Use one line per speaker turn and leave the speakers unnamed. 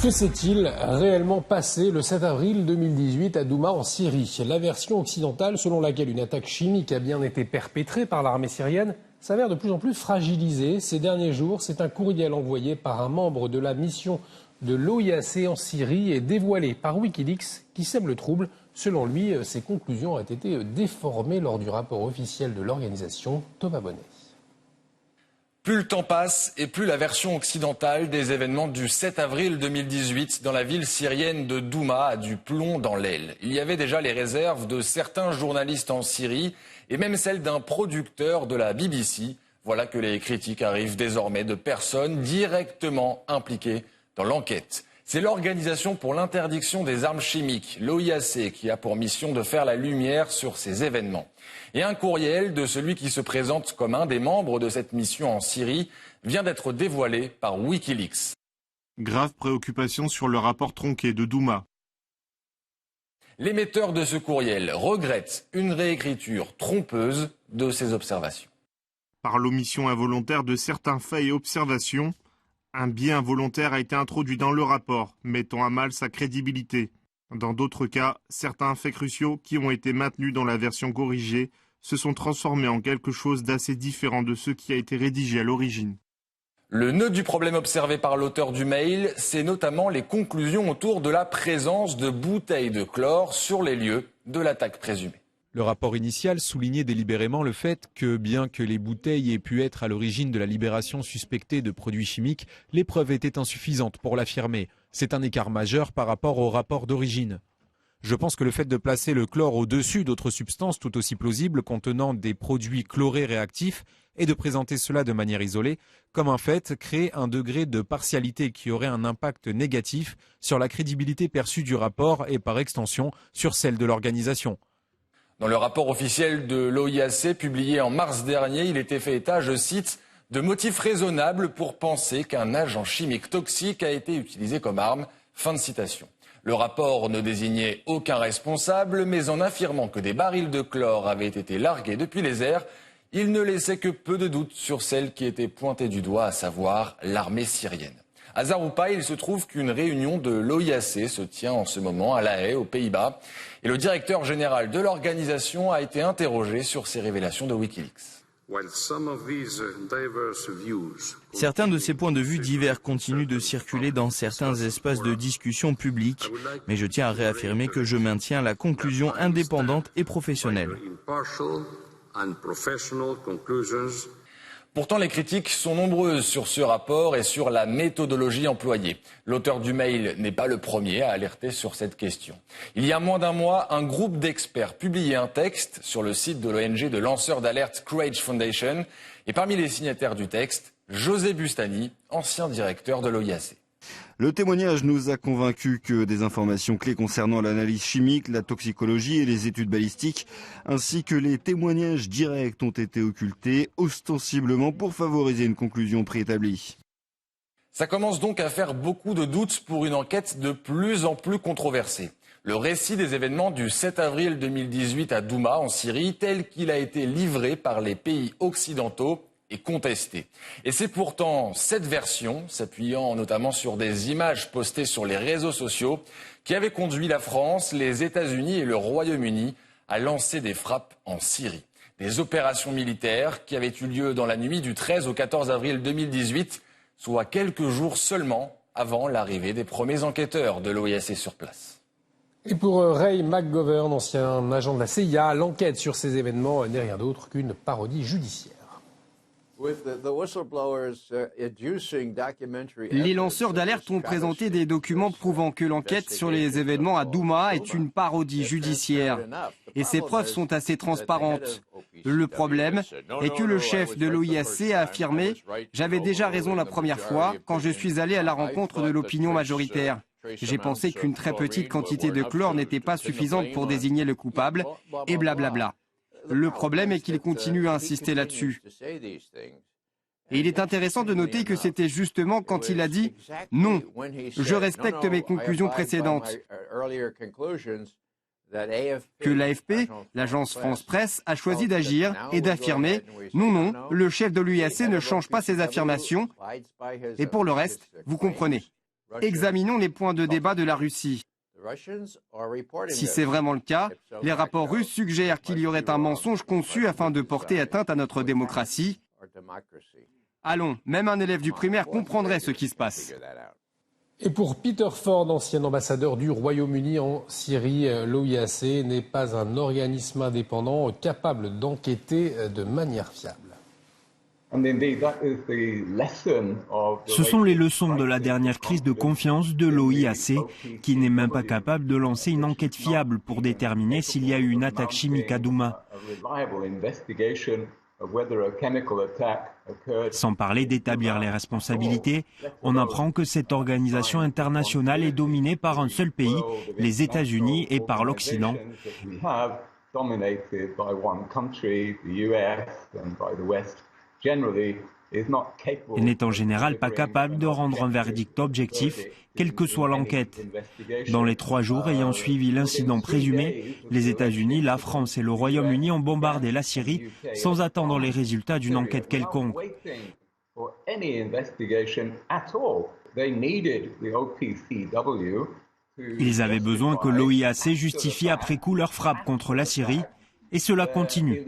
Que s'est-il réellement passé le 7 avril 2018 à Douma en Syrie? La version occidentale selon laquelle une attaque chimique a bien été perpétrée par l'armée syrienne s'avère de plus en plus fragilisée. Ces derniers jours, c'est un courriel envoyé par un membre de la mission de l'OIAC en Syrie et dévoilé par Wikileaks qui sème le trouble. Selon lui, ses conclusions ont été déformées lors du rapport officiel de l'organisation. Thomas Bonnet.
Plus le temps passe et plus la version occidentale des événements du 7 avril 2018 dans la ville syrienne de Douma a du plomb dans l'aile. Il y avait déjà les réserves de certains journalistes en Syrie et même celles d'un producteur de la BBC. Voilà que les critiques arrivent désormais de personnes directement impliquées dans l'enquête. C'est l'Organisation pour l'interdiction des armes chimiques, l'OIAC, qui a pour mission de faire la lumière sur ces événements. Et un courriel de celui qui se présente comme un des membres de cette mission en Syrie vient d'être dévoilé par Wikileaks.
Grave préoccupation sur le rapport tronqué de Douma.
L'émetteur de ce courriel regrette une réécriture trompeuse de ses observations.
Par l'omission involontaire de certains faits et observations, un biais involontaire a été introduit dans le rapport, mettant à mal sa crédibilité. Dans d'autres cas, certains faits cruciaux qui ont été maintenus dans la version corrigée se sont transformés en quelque chose d'assez différent de ce qui a été rédigé à l'origine.
Le nœud du problème observé par l'auteur du mail, c'est notamment les conclusions autour de la présence de bouteilles de chlore sur les lieux de l'attaque présumée.
Le rapport initial soulignait délibérément le fait que, bien que les bouteilles aient pu être à l'origine de la libération suspectée de produits chimiques, les preuves étaient insuffisantes pour l'affirmer. C'est un écart majeur par rapport au rapport d'origine. Je pense que le fait de placer le chlore au-dessus d'autres substances tout aussi plausibles contenant des produits chlorés réactifs et de présenter cela de manière isolée, comme un fait, crée un degré de partialité qui aurait un impact négatif sur la crédibilité perçue du rapport et par extension sur celle de l'organisation.
Dans le rapport officiel de l'OIAC publié en mars dernier, il était fait état, je cite, de motifs raisonnables pour penser qu'un agent chimique toxique a été utilisé comme arme. Fin de citation. Le rapport ne désignait aucun responsable, mais en affirmant que des barils de chlore avaient été largués depuis les airs, il ne laissait que peu de doutes sur celle qui était pointée du doigt, à savoir l'armée syrienne. Hasard ou pas, il se trouve qu'une réunion de l'OIAC se tient en ce moment à La Haye, aux Pays-Bas. Et le directeur général de l'organisation a été interrogé sur ces révélations de Wikileaks.
Certains de ces points de vue divers continuent de circuler dans certains espaces de discussion publique, mais je tiens à réaffirmer que je maintiens la conclusion indépendante et professionnelle.
Pourtant, les critiques sont nombreuses sur ce rapport et sur la méthodologie employée. L'auteur du mail n'est pas le premier à alerter sur cette question. Il y a moins d'un mois, un groupe d'experts publiait un texte sur le site de l'ONG de lanceurs d'alerte Courage Foundation. Et parmi les signataires du texte, José Bustani, ancien directeur de l'OIAC.
Le témoignage nous a convaincus que des informations clés concernant l'analyse chimique, la toxicologie et les études balistiques, ainsi que les témoignages directs ont été occultés, ostensiblement pour favoriser une conclusion préétablie.
Ça commence donc à faire beaucoup de doutes pour une enquête de plus en plus controversée. Le récit des événements du 7 avril 2018 à Douma, en Syrie, tel qu'il a été livré par les pays occidentaux, est contesté. Et c'est pourtant cette version, s'appuyant notamment sur des images postées sur les réseaux sociaux, qui avait conduit la France, les États-Unis et le Royaume-Uni à lancer des frappes en Syrie. Des opérations militaires qui avaient eu lieu dans la nuit du 13 au 14 avril 2018, soit quelques jours seulement avant l'arrivée des premiers enquêteurs de l'OIAC sur place.
Et pour Ray McGovern, ancien agent de la CIA, l'enquête sur ces événements n'est rien d'autre qu'une parodie judiciaire.
Les lanceurs d'alerte ont présenté des documents prouvant que l'enquête sur les événements à Douma est une parodie judiciaire. Et ces preuves sont assez transparentes. Le problème est que le chef de l'OIAC a affirmé « J'avais déjà raison la première fois quand je suis allé à la rencontre de l'opinion majoritaire. J'ai pensé qu'une très petite quantité de chlore n'était pas suffisante pour désigner le coupable, et blablabla. » Le problème est qu'il continue à insister là-dessus. Et il est intéressant de noter que c'était justement quand il a dit « Non, je respecte mes conclusions précédentes » que l'AFP, l'agence France Presse, a choisi d'agir et d'affirmer « Non, non, le chef de l'OIAC ne change pas ses affirmations » et pour le reste, vous comprenez. Examinons les points de débat de la Russie. Si c'est vraiment le cas, les rapports russes suggèrent qu'il y aurait un mensonge conçu afin de porter atteinte à notre démocratie. Allons, même un élève du primaire comprendrait ce qui se passe.
Et pour Peter Ford, ancien ambassadeur du Royaume-Uni en Syrie, l'OIAC n'est pas un organisme indépendant capable d'enquêter de manière fiable.
Ce sont les leçons de la dernière crise de confiance de l'OIAC, qui n'est même pas capable de lancer une enquête fiable pour déterminer s'il y a eu une attaque chimique à Douma. Sans parler d'établir les responsabilités, on apprend que cette organisation internationale est dominée par un seul pays, les États-Unis, et par l'Occident. Elle n'est en général pas capable de rendre un verdict objectif, quelle que soit l'enquête. Dans les 3 jours ayant suivi l'incident présumé, les États-Unis, la France et le Royaume-Uni ont bombardé la Syrie sans attendre les résultats d'une enquête quelconque. Ils avaient besoin que l'OIAC justifie après coup leur frappe contre la Syrie, et cela continue.